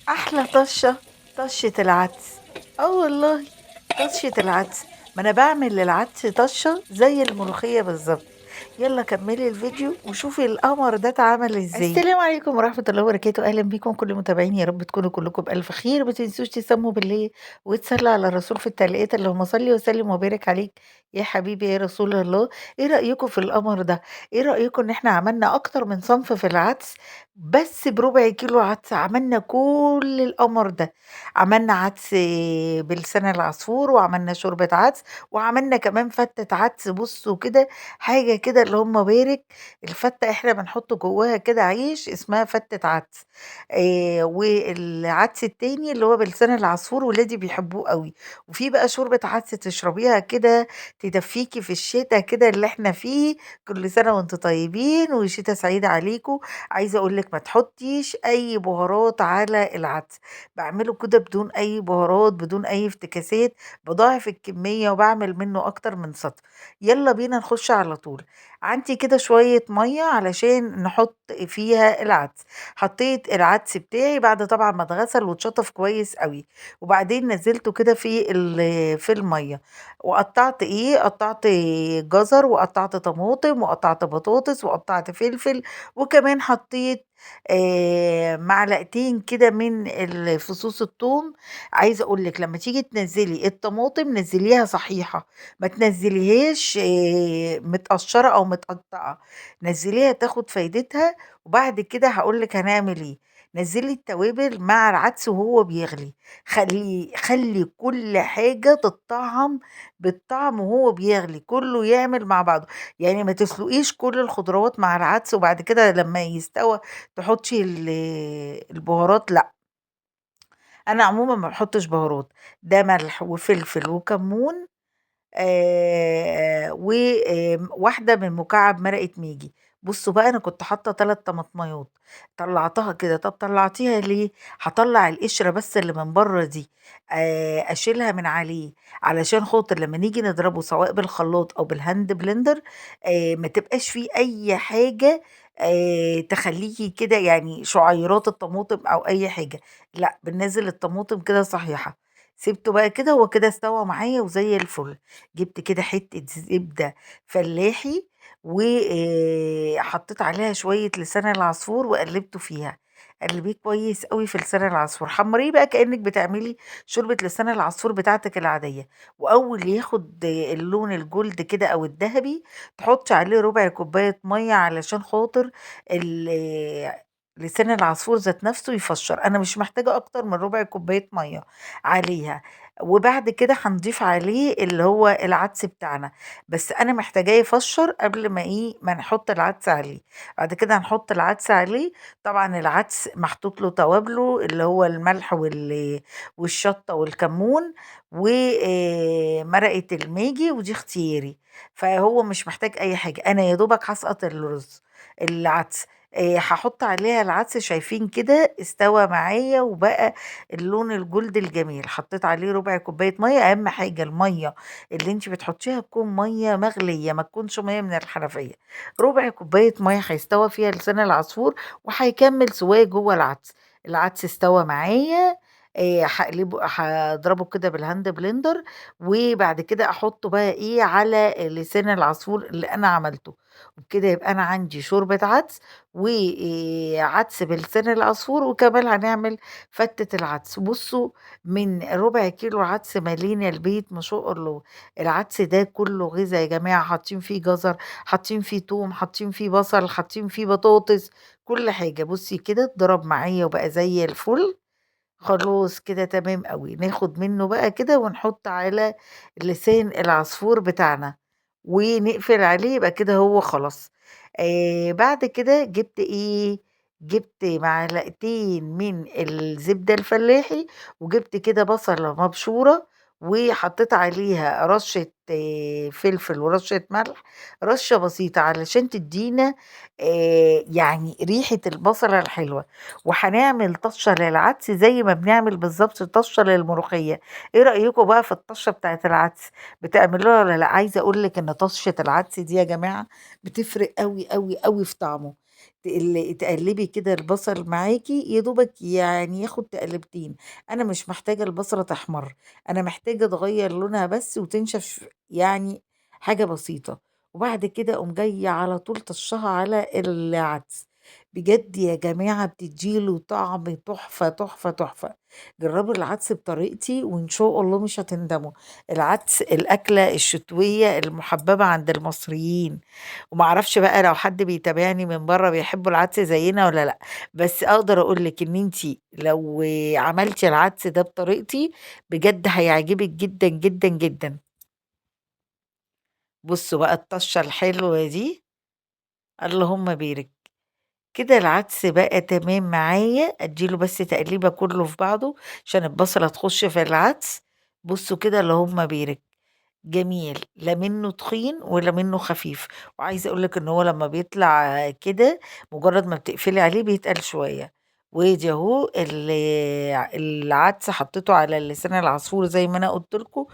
أحلى طشة، طشة العدس. والله، طشة العدس. ما أنا باعمل للعدس طشة زي الملوخية بالضبط. يالّا كمّلي الفيديو وشوفي القمر ده اتعمل إزاي. السلام عليكم ورحمة الله وبركاته، أهلًا بيكم كل متابعيني، يا رب تكونوا كلّكم بألف خير. ما تنسوش تسمّوا بالله وتصلّوا على الرسول في التعليقات، اللهم صل وسلم وبارك عليك يا حبيبي يا رسول الله. إيه رأيكم في القمر ده؟ إيه رأيكم إن إحنا عملنا أكتر من صنف في العدس، بس بربع كيلو عدس عملنا كل القمر ده. عملنا عدس بلسان العصفور، وعملنا شوربة عدس، وعملنا كمان فتة عدس. بصوا كده، حاجة كده اللهم بارك. الفتة احنا بنحط جواها كده عيش، اسمها فتة عدس. والعدس التاني اللي هو بلسان العصفور ولادي بيحبوه قوي. وفي بقى شوربة عدس تشربيها كده، تدفيكي في الشتاء كده اللي احنا فيه. كل سنة وانتم طيبين وشتاء سعيد عليكم. عايزة أقول لِك ما تحطّيش أي بهارات على العدس. باعمله كده بدون أي بهارات، بدون أي افتكاسات. باضاعف الكمية وباعمل منه أكتر من سَطْر. يالّا بينا نخش على طول. عندي كده شوية مَيّة علشان نحط فيها العدس. حطيت العدس بتاعي بعد طبعًا ما اتغسل واتشطف كويس أوي، وبعدين نزّلته كده في المَيّة. وقطّعت إيه، قطّعت جزر، وقطّعت طماطم، وقطّعت بطاطس، وقطّعت فلفل، وكمان حطيت معلقتين كده من فصوص الثوم. عايزة أقول لِك لمّا تيجي تنزّلي الطماطم نزّليها صحيحة، ما تنزّليهاش متقشّرة أو متقطّعة. نزّليها تاخد فايدتها. وبعد كده هاقول لِك هنعمل إيه. نزّلي التوابل مع العدس وهو بيغلي. خلّي كل حاجة تتطعّم بالطعم وهو بيغلي، كلّه يعمل مع بعضه. يعني ما تسلقيش كل الخضروات مع العدس وبعد كده لمّا يستوى تحطّي البهارات، لأ. أنا عمومًا ما باحطّش بهارات. ده ملح وفلفل وكمون، واحدة من مكعب مرقة ماجي. بُصّوا بقى، أنا كنت حاطة 3 طماطمايات، طلّعتها كده. طَب طلّعتيها ليه؟ هاطلّع القشرة بس اللي من برّه دي، أشيلها من عليه، علشان خاطر لمّا نيجي نضربه سواء بالخلاط أو بالهاند بلندر، ما تبقاش فيه أي حاجة تخلّيكِ كده يعني شعيرات الطماطم أو أي حاجة. لأ، بننزّل الطماطم كده صحيحة. سِبته بقى كده، هو كده استوى معايا وزي الفل. جِبت كده حتّة زبدة فلاحي، حطّيت عليها شوية لسان العصفور وقلّبته فيها. قلّبيه كويس أوي في لسان العصفور، حمّريه بقى كإنِّك بتعملي شوربة لسان العصفور بتاعتِك العادية. وأول ياخد اللون الجولد كده أو الدهبي، تحطّي عليه ربع كوباية مَيّة علشان خاطر ال لسان العصفور ذات نَفْسه يفشّر. أنا مش محتاجة أكتر من ربع كوباية مَيّة عليها. وبعد كده هنضيف عليه اللي هو العدس بتاعنا، بس أنا محتاجاه يفشّر قبل ما إيه، ما نحط العدس عليه. بعد كده هنحط العدس عليه. طبعًا العدس محطوط له توابله اللي هو الملح والشطة والكمون مرقة الماجي، ودي اختياري. فهو مش محتاج أي حاجة، أنا يا دوبك هاسقط العدس. هاحط عليها العدس، شايفين كده استوى معايا وبقى اللون الجولد الجميل. حطيت عليه ربع كوباية مَيّة. أهم حاجة المَيّة اللي أنتِ بتحطيها تكون مَيّة مغلية، ما تكونش مَيّة من الحنفية. ربع كوباية مَيّة هيستوى فيها لسان العصفور، وهيكمّل سواه جوّه العدس. العدس استوى معايا. هاضربه كده بالهاند بلندر، وبعد كده أحطه بقى إيه على لسان العصفور اللي أنا عملته. وبكده يبقى أنا عندي شوربة عدس، عدس بلسان العصفور، وكمان هنعمل فتة العدس. بُصّوا، من ربع كيلو عدس مالينا البيت ما شاء الله. العدس ده كُلّه غذا يا جماعة، حاطين فيه جزر، حاطين فيه توم، حاطين فيه بصل، حاطين فيه بطاطس، كل حاجة. بُصّي كده اتضرب معايا وبقى زي الفل. خلاص كده تمام أوي. ناخد منه بقى كده ونحط على لسان العصفور بتاعنا، ونقفل عليه، يبقى كده هو خلاص. بعد كده جِبت إيه، جِبت معلقتين من الزبدة الفلاحي، وجِبت كده بصلة مبشورة، وحطيت عليها رشة فلفل ورشة ملح، رشة بسيطة علشان تدّينا يعني ريحة البصلة الحلوة. وهنعمل طشة للعدس زي ما بنعمل بالضبط طشة للملوخية. إيه رأيكم بقى في الطشة بتاعة العدس، بتعملوها والّا لأ؟ عايزة أقول لِك إن طشة العدس دي يا جماعة بتفرق أوي، أوي، أوي في طعمه. تقلّبي كده البصل معاكِ يا دوبك يعني ياخد تقلبتين، أنا مش محتاجة البصلة تحمر، أنا محتاجة تغيّر لونها بس وتنشف يعني حاجة بسيطة، وبعد كده أقوم جاية على طول طشّاها على العدس، بجد يا جماعة بتدّي له طعم تحفة، تحفة، تحفة، جرّبوا العدس بطريقتي وإن شاء الله مش هتندموا، العدس الأكلة الشتوية المحببة عند المصريين. وما أعرفش بقى لو حد بيتابعني من برّه بيحبوا العدس زينا والّا لأ، بس أقدر أقول لِك إن أنتِ لو عملتِ العدس ده بطريقتي بجد هيعجبِك جدًا، جدًا، جدًا. بُصّوا بقى الطشة الحلوة دي، اللهم بارك. كده العدس بقى تمام معايا، أدّي له بس تقليبة كلّه في بعضه عشان البصلة تخش في العدس، بُصّوا كده اللهم بارك. جميل، لا منّه تخين ولا منّه خفيف، وعايزة أقول لِك إن هو لمّا بيطلع كده مجرّد ما بتقفلي عليه بيتقل شوية، وأدي أهو العدس حطيته على اللسان العصفور زي ما أنا قُلت لكم،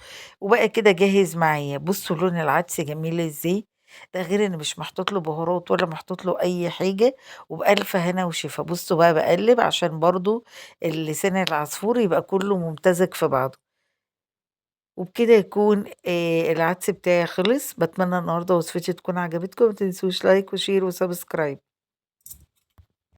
وبقى كده جاهز معايا، بُصّوا لون العدس جميل إزاي، ده غير إن مش محطوط له بهارات ولا محطوط له أي حاجة، وبألف هنا وشفا، بُصّوا بقى باقلّب عشان برضه اللسان العصفور يبقى كلّه ممتزج في بعضه. وبكده يكون العدس بتاعي خلص، باتمنى النهارده وصفتي تكون عجبتكم، ما تنسوش لايك وشير وسبسكرايب.